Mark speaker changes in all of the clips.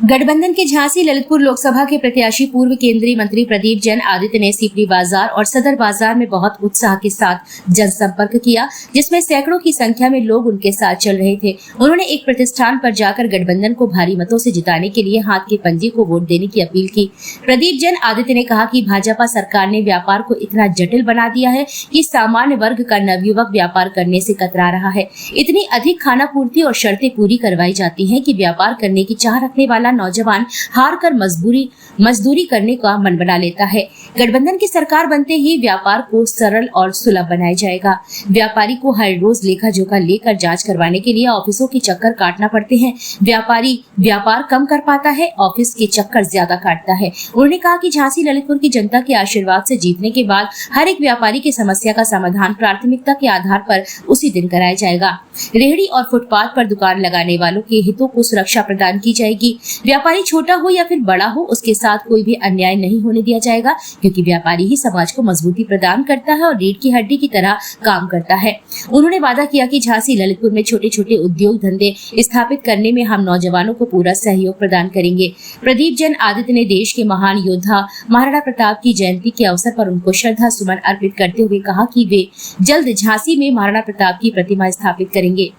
Speaker 1: गठबंधन के झांसी ललितपुर लोकसभा के प्रत्याशी पूर्व केंद्रीय मंत्री प्रदीप जैन आदित्य ने सीपरी बाजार और सदर बाजार में बहुत उत्साह के साथ जनसंपर्क किया, जिसमें सैकड़ों की संख्या में लोग उनके साथ चल रहे थे। उन्होंने एक प्रतिष्ठान पर जाकर गठबंधन को भारी मतों से जिताने के लिए हाथ के पंजे को वोट देने की अपील की। प्रदीप जैन आदित्य ने कहा कि भाजपा सरकार ने व्यापार को इतना जटिल बना दिया है कि सामान्य वर्ग का नवयुवक व्यापार करने से कतरा रहा है। इतनी अधिक खाना पूर्ति और शर्तें पूरी करवाई जाती हैं कि व्यापार करने की चाह रखने वाला नौजवान हार कर मजदूरी करने का मन बना लेता है। गठबंधन की सरकार बनते ही व्यापार को सरल और सुलभ बनाया जाएगा। व्यापारी को हर रोज लेखा जोखा लेकर जांच करवाने के लिए ऑफिसों के चक्कर काटना पड़ते हैं। व्यापारी व्यापार कम कर पाता है, ऑफिस के चक्कर ज्यादा काटता है। उन्होंने कहा कि झांसी ललितपुर की जनता के आशीर्वाद से जीतने के बाद हर एक व्यापारी की समस्या का समाधान प्राथमिकता के आधार पर उसी दिन कराया जाएगा। रेहड़ी और फुटपाथ पर दुकान लगाने वालों के हितों को सुरक्षा प्रदान की जाएगी। व्यापारी छोटा हो या फिर बड़ा हो, उसके साथ कोई भी अन्याय नहीं होने दिया जाएगा, क्योंकि व्यापारी ही समाज को मजबूती प्रदान करता है और रीढ़ की हड्डी की तरह काम करता है। उन्होंने वादा किया कि झांसी ललितपुर में छोटे छोटे उद्योग धंधे स्थापित करने में हम नौजवानों को पूरा सहयोग प्रदान करेंगे। प्रदीप जैन आदित्य ने देश के महान योद्धा महाराणा प्रताप की जयंती के अवसर पर उनको श्रद्धा सुमन अर्पित करते हुए कहा कि वे जल्द झांसी में महाराणा प्रताप की प्रतिमा स्थापित करेंगे।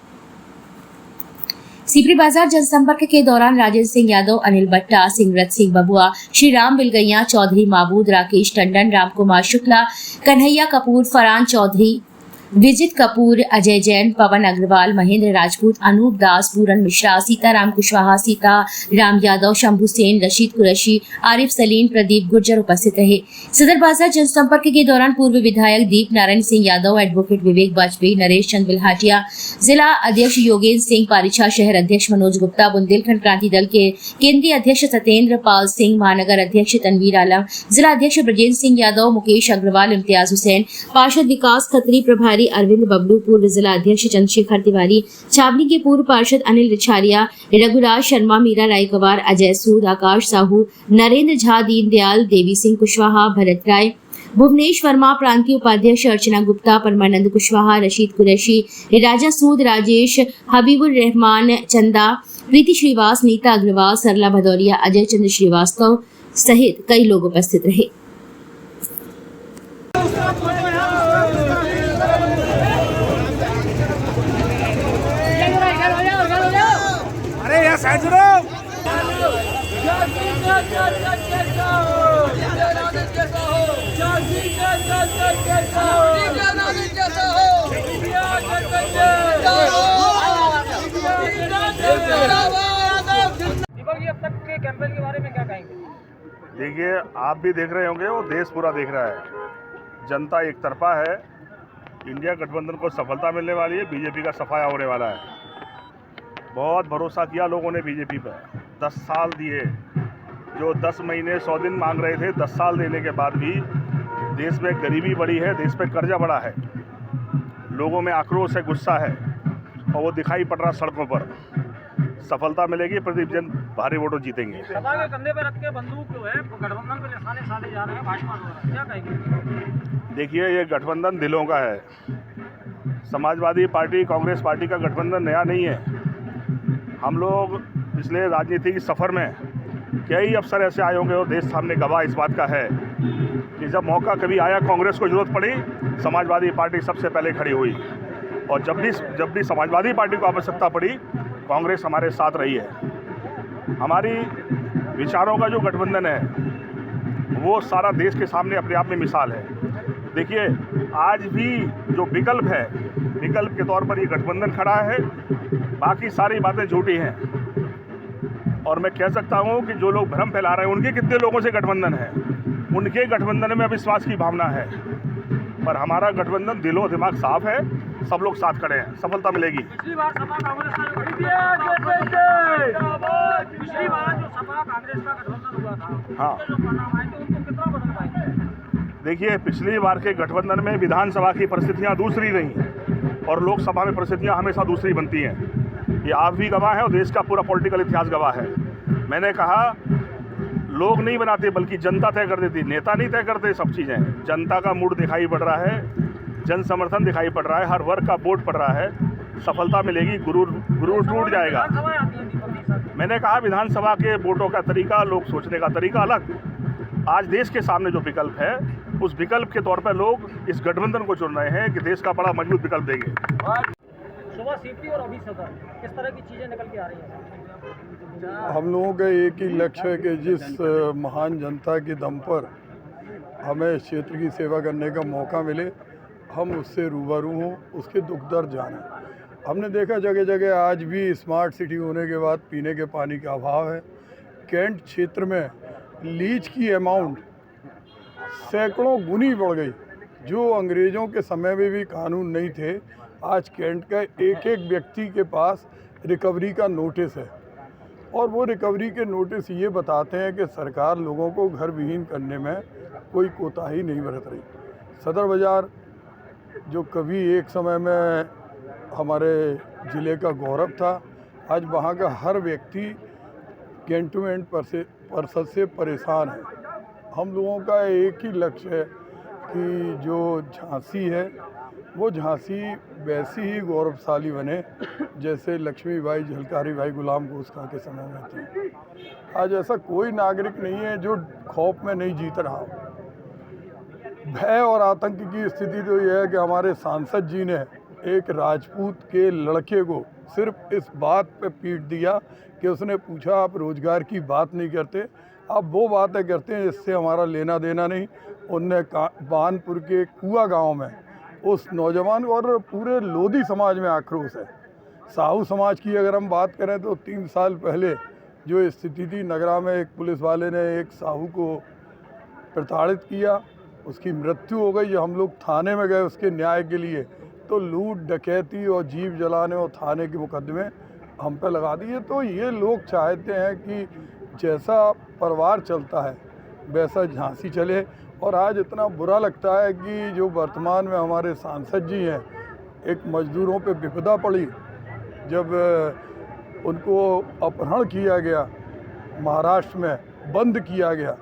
Speaker 1: सीपरी बाजार जनसंपर्क के दौरान राजेंद्र सिंह यादव, अनिल भट्टा, सिंगरत सिंह बबुआ, श्री राम बिलगैया, चौधरी माबूद, राकेश टंडन, राम कुमार शुक्ला, कन्हैया कपूर, फरहान चौधरी, विजित कपूर, अजय जैन, पवन अग्रवाल, महेंद्र राजपूत, अनूप दास, पूरन मिश्रा, सीताराम कुशवाहा, सीता राम यादव, शंभू सेन, रशीद कुरैशी, आरिफ सलीम, प्रदीप गुर्जर उपस्थित रहे। सदर बाजार जनसंपर्क के दौरान पूर्व विधायक दीप नारायण सिंह यादव, एडवोकेट विवेक वाजपेयी, नरेश चंद बिल्हाटिया, जिला अध्यक्ष योगेंद्र सिंह पारिछा, शहर अध्यक्ष मनोज गुप्ता, बुंदेलखंड क्रांति दल के केंद्रीय अध्यक्ष सत्येंद्र पाल सिंह, महानगर अध्यक्ष तनवीर आलम, जिला अध्यक्ष ब्रजेंद्र सिंह यादव, मुकेश अग्रवाल, इम्तियाज हुसैन, पार्षद विकास खत्री प्रभारी अरविंद बबलू, पूर्व जिला अध्यक्ष चंद्रशेखर तिवारी, छावनी के पूर्व पार्षद अनिल रिछारिया, रघुराज शर्मा, मीरा रायकवार, अजय सूद, आकाश साहू, नरेंद्र झा, दीनदयाल, देवी सिंह कुशवाहा, भरत राय, भुवनेश वर्मा, प्रांतीय उपाध्यक्ष अर्चना गुप्ता, परमानंद कुशवाहा, रशीद कुरैशी, राजा सूद, राजेश, हबीबुर रहमान, चंदा, प्रीति श्रीवास, नीता अग्रवाल, सरला भदौरिया, अजय चंद्र श्रीवास्तव सहित कई लोग उपस्थित रहे।
Speaker 2: अब तक के कैंपेन के बारे में क्या कहेंगे?
Speaker 3: देखिए, आप भी देख रहे होंगे, वो देश पूरा देख रहा है। जनता एक तरफा है। इंडिया गठबंधन को सफलता मिलने वाली है, बीजेपी का सफाया होने वाला है। बहुत भरोसा किया लोगों ने बीजेपी पर, 10 साल दिए। जो 10 महीने 100 दिन मांग रहे थे, 10 साल देने के बाद भी देश में गरीबी बढ़ी है, देश पे कर्जा बढ़ा है, लोगों में आक्रोश है, गुस्सा है, और वो दिखाई पड़ रहा सड़कों पर। सफलता मिलेगी, प्रदीप जैन भारी वोटों जीतेंगे।
Speaker 2: सभा के कंधे पर रख के बंदूक जो है गठबंधन पे निशाने साधे जा रहे हैं भाजपा द्वारा, क्या कहेंगे?
Speaker 3: देखिए, ये गठबंधन दिलों का है। समाजवादी पार्टी, कांग्रेस पार्टी का गठबंधन नया नहीं है। हम लोग पिछले राजनीतिक सफ़र में कई अवसर ऐसे आए होंगे और देश सामने गवाह इस बात का है कि जब मौका कभी आया, कांग्रेस को जरूरत पड़ी, समाजवादी पार्टी सबसे पहले खड़ी हुई, और जब भी समाजवादी पार्टी को आवश्यकता पड़ी, कांग्रेस हमारे साथ रही है। हमारी विचारों का जो गठबंधन है, वो सारा देश के सामने अपने आप में मिसाल है। देखिए, आज भी जो विकल्प है, विकल्प के तौर पर ये गठबंधन खड़ा है, बाकी सारी बातें झूठी हैं। और मैं कह सकता हूँ कि जो लोग भ्रम फैला रहे हैं, उनके कितने लोगों से गठबंधन है, उनके गठबंधन में अविश्वास की भावना है। पर हमारा गठबंधन दिलो दिमाग साफ है, सब लोग साथ खड़े हैं, सफलता मिलेगी।
Speaker 2: पिछली बार सपा कांग्रेस का गठबंधन हुआ था,
Speaker 3: हाँ,
Speaker 2: जो परिणाम आए थे उनको कितना बदल पाएंगे?
Speaker 3: देखिए, पिछली बार के गठबंधन में विधानसभा की परिस्थितियाँ दूसरी रहीं और लोकसभा में परिस्थितियाँ हमेशा दूसरी बनती हैं। ये आप भी गवाह हैं और देश का पूरा पॉलिटिकल इतिहास गवाह है। मैंने कहा, लोग नहीं बनाते बल्कि जनता तय कर देती, नेता नहीं तय करते सब चीज़ें। जनता का मूड दिखाई पड़ रहा है, जन समर्थन दिखाई पड़ रहा है, हर वर्ग का वोट पड़ रहा है, सफलता मिलेगी, गुरूर टूट जाएगा। मैंने कहा विधानसभा के वोटों का तरीका, लोग सोचने का तरीका अलग। आज देश के सामने जो विकल्प है, उस विकल्प के तौर पर लोग इस गठबंधन को चुन रहे हैं कि देश का बड़ा मजबूत विकल्प देंगे।
Speaker 2: सुबह सीपी और अभी सदर, किस तरह की चीज़ें निकल के आ रही हैं?
Speaker 4: हम लोगों का एक ही लक्ष्य है कि जिस महान जनता के दम पर हमें इस क्षेत्र की सेवा करने का मौका मिले, हम उससे रूबरू हों, उसके दुख दर्द जानें। हमने देखा जगह जगह आज भी स्मार्ट सिटी होने के बाद पीने के पानी का अभाव है। कैंट क्षेत्र में लीज की अमाउंट सैकड़ों गुनी बढ़ गई। जो अंग्रेज़ों के समय में भी कानून नहीं थे, आज कैंट का एक एक व्यक्ति के पास रिकवरी का नोटिस है, और वो रिकवरी के नोटिस ये बताते हैं कि सरकार लोगों को घर विहीन करने में कोई कोताही नहीं बरत रही। सदर बाज़ार जो कभी एक समय में हमारे ज़िले का गौरव था, आज वहाँ का हर व्यक्ति कैंटोनमेंट परिषद से परेशान है। हम लोगों का एक ही लक्ष्य है कि जो झांसी है वो झांसी वैसी ही गौरवशाली बने जैसे लक्ष्मीबाई, झलकारी बाई, गुलाम घोष खां के समय में थी। आज ऐसा कोई नागरिक नहीं है जो खौफ में नहीं जीत रहा हो। भय और आतंक की स्थिति तो यह है कि हमारे सांसद जी ने एक राजपूत के लड़के को सिर्फ इस बात पे पीट दिया कि उसने पूछा आप रोजगार की बात नहीं करते, आप वो बातें करते हैं जिससे हमारा लेना देना नहीं। उनने बानपुर के कुआ गांव में उस नौजवान और पूरे लोधी समाज में आक्रोश है। साहू समाज की अगर हम बात करें तो 3 साल पहले जो स्थिति थी, नगरा में एक पुलिस वाले ने एक साहू को प्रताड़ित किया, उसकी मृत्यु हो गई। जब हम लोग थाने में गए उसके न्याय के लिए, तो लूट, डकैती और जीप जलाने और थाने के मुकदमे हम पे लगा दिए। तो ये लोग चाहते हैं कि जैसा परिवार चलता है वैसा झांसी चले। और आज इतना बुरा लगता है कि जो वर्तमान में हमारे सांसद जी हैं, एक मजदूरों पे विपदा पड़ी जब उनको अपहरण किया गया, महाराष्ट्र में बंद किया गया,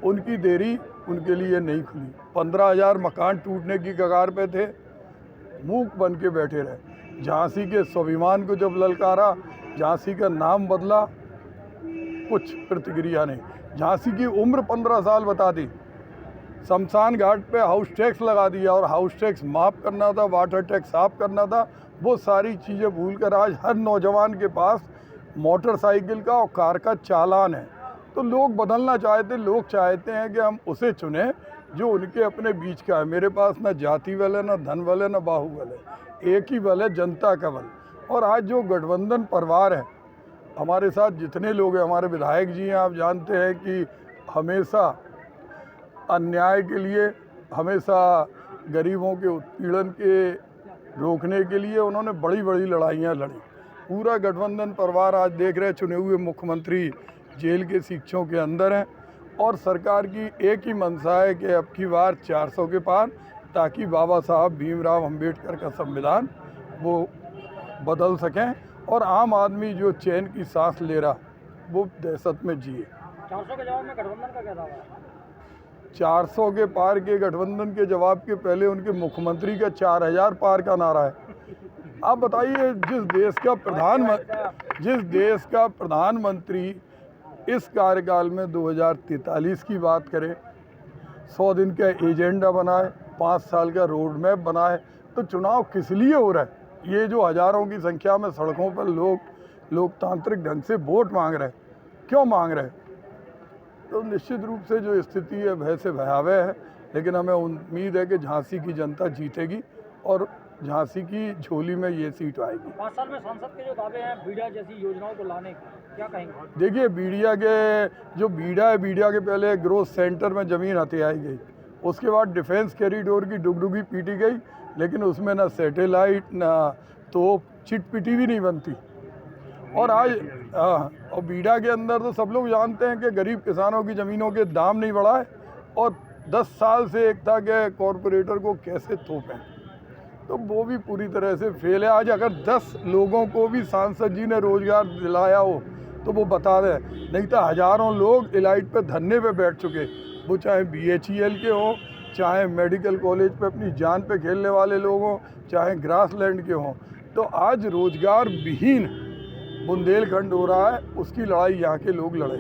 Speaker 4: उनकी देरी उनके लिए नहीं खुली। 15,000 मकान टूटने की कगार पे थे, मूक बन के बैठे रहे। झांसी के स्वाभिमान को जब ललकारा, झांसी का नाम बदला, कुछ प्रतिक्रिया नहीं। झांसी की उम्र 15 साल बता दी। शमशान घाट पे हाउस टैक्स लगा दिया, और हाउस टैक्स माफ़ करना था, वाटर टैक्स साफ करना था, वो सारी चीज़ें भूलकर आज हर नौजवान के पास मोटरसाइकिल का और कार का चालान है। तो लोग बदलना चाहते, लोग चाहते हैं कि हम उसे चुनें जो उनके अपने बीच का है। मेरे पास ना जाति बल है, ना धन बल है, ना बाहुबल है, एक ही बल है, जनता का बल। और आज जो गठबंधन परिवार है, हमारे साथ जितने लोग हैं, हमारे विधायक जी हैं, आप जानते हैं कि हमेशा अन्याय के लिए, हमेशा गरीबों के उत्पीड़न के रोकने के लिए उन्होंने बड़ी बड़ी लड़ाइयाँ लड़ी। पूरा गठबंधन परिवार आज देख रहे, चुने हुए मुख्यमंत्री जेल के शिक्षों के अंदर हैं, और सरकार की एक ही मंशा है कि अब की बार 400 के पार, ताकि बाबा साहब भीमराव अंबेडकर का संविधान वो बदल सकें और आम आदमी जो चैन की सांस ले रहा वो दहशत में जिए।
Speaker 2: 400 के जवाब में गठबंधन का क्या दावा है?
Speaker 4: 400 के पार के गठबंधन के जवाब के पहले उनके मुख्यमंत्री का 4000 पार का नारा है। आप बताइए, जिस देश का प्रधानमंत्री इस कार्यकाल में 2043 की बात करें, 100 दिन का एजेंडा बनाए, 5 साल का रोड मैप बनाए, तो चुनाव किस लिए हो रहा है? ये जो हज़ारों की संख्या में सड़कों पर लोग लोकतांत्रिक ढंग से वोट मांग रहे हैं, क्यों मांग रहे हैं? तो निश्चित रूप से जो स्थिति है भय से भयावह है, लेकिन हमें उम्मीद है कि झांसी की जनता जीतेगी और झांसी की झोली में ये सीट आएगी।
Speaker 2: 5 साल में सांसद के जो दावे हैं बीड़ा जैसी योजनाओं को लाने के, क्या कहेंगे?
Speaker 4: देखिए, बीड़ा है, बीड़ा के पहले ग्रोथ सेंटर में ज़मीन हथियाई गई, उसके बाद डिफेंस कॉरिडोर की डुगडुगी पीटी गई, लेकिन उसमें ना सैटेलाइट, ना तोप, चिटपिटी भी नहीं बनती। और आज और बीड़ा के अंदर तो सब लोग जानते हैं कि गरीब किसानों की ज़मीनों के दाम नहीं बढ़ाए, और 10 साल से एक था कि कॉरपोरेटर को कैसे थोपें, तो वो भी पूरी तरह से फेल है। आज अगर 10 लोगों को भी सांसद जी ने रोज़गार दिलाया हो तो वो बता दें, नहीं तो हज़ारों लोग इलाइट पे धरने पे बैठ चुके, वो चाहे BHEL के हों, चाहे मेडिकल कॉलेज पे अपनी जान पे खेलने वाले लोग हों, चाहे ग्रासलैंड के हों। तो आज रोज़गार विहीन बुंदेलखंड हो रहा है, उसकी लड़ाई यहाँ के लोग लड़े।